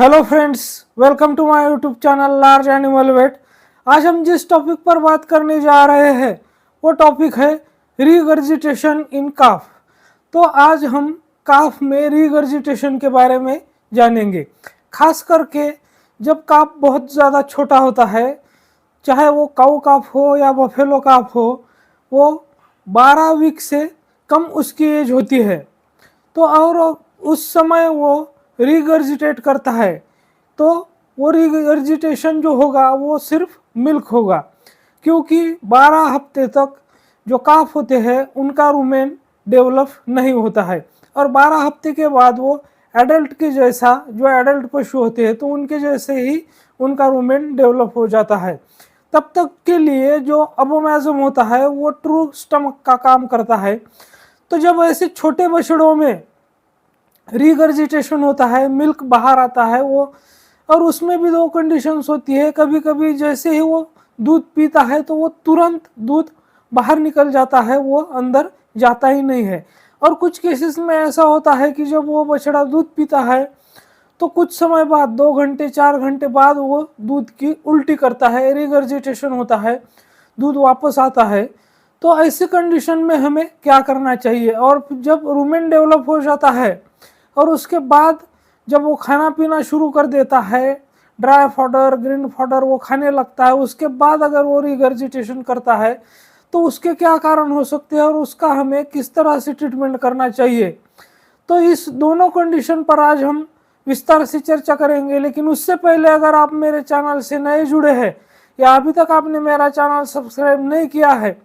Hello friends, welcome to my YouTube channel large animal vet. आज हम जिस topic पर बात करने जा रहे हैं वो टॉपिक है रीगर्जिटेशन इन काफ। तो आज हम काफ में रीगर्जिटेशन के बारे में जानेंगे। खास करके जब काफ बहुत ज़्यादा छोटा होता है, चाहे वो काऊ काफ हो या बफेलो काफ हो, वो 12 वीक से कम उसकी एज होती है। तो और उस समय वो रीगर्जिटेट करता है, तो वो रीगर्जिटेशन जो होगा वो सिर्फ मिल्क होगा, क्योंकि 12 हफ्ते तक जो काफ होते हैं उनका रूमेन डेवलप नहीं होता है। और 12 हफ्ते के बाद वो एडल्ट के जैसा, जो एडल्ट पशु होते हैं तो उनके जैसे ही उनका रूमेन डेवलप हो जाता है। तब तक के लिए जो अबोमैज़म होता है वो ट्रू स्टमक का काम करता है। तो जब ऐसे छोटे बछड़ों में रीगर्जिटेशन होता है, मिल्क बाहर आता है वो, और उसमें भी दो कंडीशंस होती है। कभी कभी जैसे ही वो दूध पीता है तो वो तुरंत दूध बाहर निकल जाता है, वो अंदर जाता ही नहीं है। और कुछ केसेस में ऐसा होता है कि जब वो बछड़ा दूध पीता है तो कुछ समय बाद, 2 घंटे 4 घंटे बाद, वो दूध की उल्टी करता है, रीगर्जिटेशन होता है, दूध वापस आता है। तो ऐसी कंडीशन में हमें क्या करना चाहिए? और जब रूमेन डेवलप हो जाता है और उसके बाद जब वो खाना पीना शुरू कर देता है, ड्राई फॉडर, ग्रीन फॉडर वो खाने लगता है, उसके बाद अगर वो रिगर्जिटेशन करता है तो उसके क्या कारण हो सकते हैं और उसका हमें किस तरह से ट्रीटमेंट करना चाहिए। तो इस दोनों कंडीशन पर आज हम विस्तार से चर्चा करेंगे। लेकिन उससे पहले अगर आप मेरे चैनल से नए जुड़े हैं या अभी तक आपने मेरा चैनल सब्सक्राइब नहीं किया है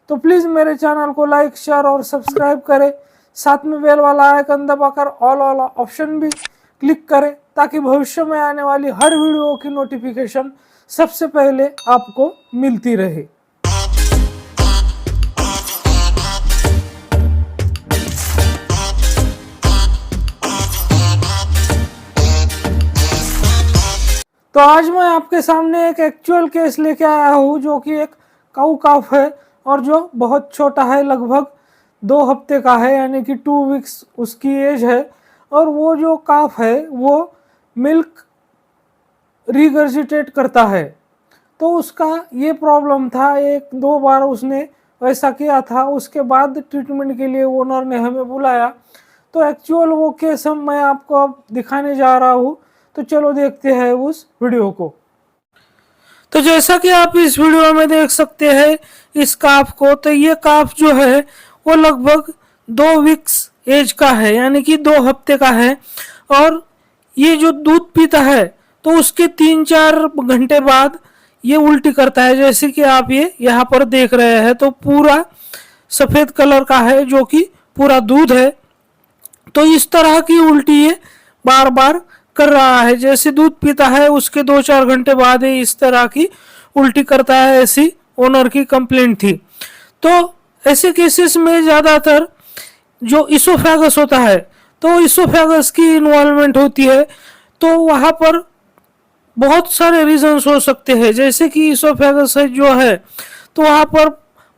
तो प्लीज़ मेरे चैनल को लाइक, शेयर और सब्सक्राइब करें। साथ में बेल वाला आइकन दबाकर ऑल वाला ऑप्शन भी क्लिक करें, ताकि भविष्य में आने वाली हर वीडियो की नोटिफिकेशन सबसे पहले आपको मिलती रहे। तो आज मैं आपके सामने एक एक्चुअल केस लेके आया हूँ, जो कि एक काऊ काफ है और जो बहुत छोटा है, लगभग 2 हफ्ते का है, यानी कि 2 वीक्स उसकी एज है। और वो जो काफ है वो मिल्क रिगर्जिटेट करता है। तो उसका ये प्रॉब्लम था, 1-2 बार उसने वैसा किया था। उसके बाद ट्रीटमेंट के लिए ओनर ने हमें बुलाया। तो एक्चुअल वो केस मैं आपको अब दिखाने जा रहा हूँ। तो चलो देखते हैं उस वीडियो को। तो जैसा कि आप इस वीडियो में देख सकते हैं इस काफ को, तो ये काफ जो है वो लगभग 2 वीक्स एज का है, यानी कि 2 हफ्ते का है। और ये जो दूध पीता है तो उसके 3-4 घंटे बाद ये उल्टी करता है, जैसे कि आप ये यहाँ पर देख रहे हैं। तो पूरा सफ़ेद कलर का है, जो कि पूरा दूध है। तो इस तरह की उल्टी ये बार बार कर रहा है। जैसे दूध पीता है उसके 2-4 घंटे बाद ही इस तरह की उल्टी करता है, ऐसी ओनर की कंप्लेंट थी। तो ऐसे केसेस में ज़्यादातर जो इसोफेगस होता है, तो इसोफेगस की इन्वॉल्वमेंट होती है। तो वहाँ पर बहुत सारे रीजंस हो सकते हैं, जैसे कि इसोफेगस है जो है तो वहाँ पर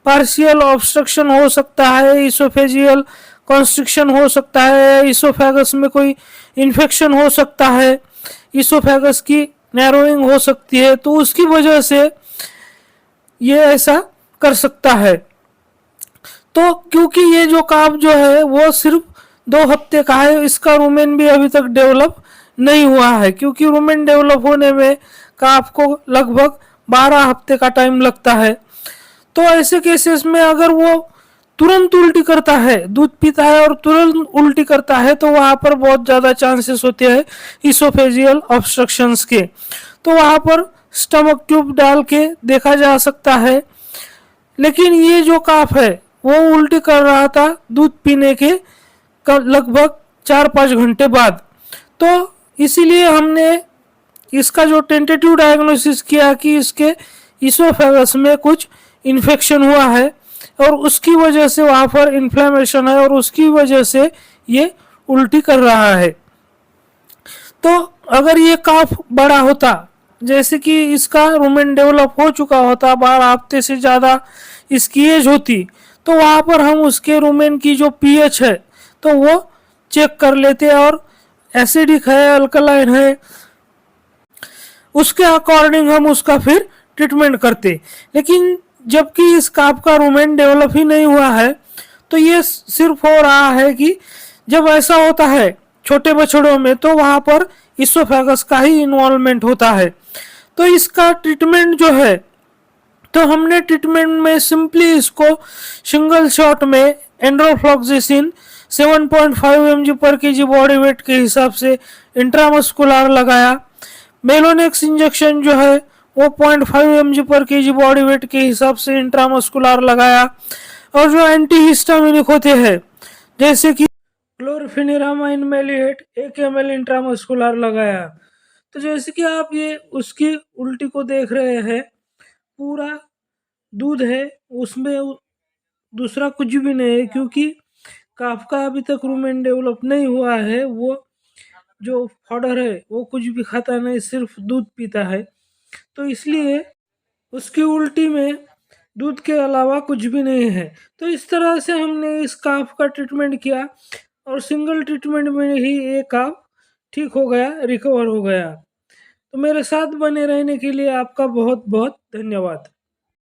पार्शियल ऑब्स्ट्रक्शन हो सकता है, इसोफेजियल कॉन्स्ट्रिक्शन हो सकता है, इसोफेगस में कोई इन्फेक्शन हो सकता है, इसोफेगस की नैरोइंग हो सकती है। तो उसकी वजह से ये ऐसा कर सकता है। तो क्योंकि ये जो काफ जो है वो सिर्फ 2 हफ्ते का है, इसका रूमेन भी अभी तक डेवलप नहीं हुआ है, क्योंकि रूमेन डेवलप होने में काफ को लगभग 12 हफ्ते का टाइम लगता है। तो ऐसे केसेस में अगर वो तुरंत उल्टी करता है, दूध पीता है और तुरंत उल्टी करता है, तो वहाँ पर बहुत ज़्यादा चांसेस होते हैं इसोफेजियल ऑब्स्ट्रक्शंस के। तो वहाँ पर स्टमक ट्यूब डाल के देखा जा सकता है। लेकिन ये जो काफ है वो उल्टी कर रहा था दूध पीने के लगभग 4-5 घंटे बाद। तो इसीलिए हमने इसका जो टेंटेटिव डायग्नोसिस किया कि इसके इसोफेगस में कुछ इन्फेक्शन हुआ है और उसकी वजह से वहाँ पर इन्फ्लेमेशन है और उसकी वजह से ये उल्टी कर रहा है। तो अगर ये काफ बड़ा होता, जैसे कि इसका रूमेन डेवलप हो चुका होता, 12 हफ्ते से ज़्यादा इसकी एज होती, तो वहाँ पर हम उसके रूमेन की जो पीएच है तो वो चेक कर लेते और एसिडिक है, अल्कलाइन है, उसके अकॉर्डिंग हम उसका फिर ट्रीटमेंट करते। लेकिन जबकि इस काफ का रूमेन डेवलप ही नहीं हुआ है, तो ये सिर्फ हो रहा है कि जब ऐसा होता है छोटे बछड़ों में तो वहां पर इसोफेगस का ही इन्वॉल्वमेंट होता है। तो इसका ट्रीटमेंट जो है, तो हमने ट्रीटमेंट में सिंपली इसको सिंगल शॉट में एंड्रोफ्लॉक्सिसिन 7.5 mg पर केजी बॉडी वेट के हिसाब से इंट्रामस्कुलर लगाया। मेलोनेक्स इंजेक्शन जो है वो 0.5 mg पर केजी बॉडी वेट के हिसाब से इंट्रामस्कुलर लगाया। और जो एंटीहिस्टामिनिक होते हैं जैसे कि क्लोरफेनिरामाइन मेलिएट 1 ml इंट्रामस्कुलर लगाया। तो जैसे कि आप ये उसकी उल्टी को देख रहे हैं, पूरा दूध है, उसमें दूसरा कुछ भी नहीं है, क्योंकि काफ का अभी तक रूमेन डेवलप नहीं हुआ है। वो जो फॉडर है वो कुछ भी खाता नहीं, सिर्फ दूध पीता है। तो इसलिए उसकी उल्टी में दूध के अलावा कुछ भी नहीं है। तो इस तरह से हमने इस काफ का ट्रीटमेंट किया और सिंगल ट्रीटमेंट में ही ये काफ ठीक हो गया, रिकवर हो गया। तो मेरे साथ बने रहने के लिए आपका बहुत बहुत धन्यवाद।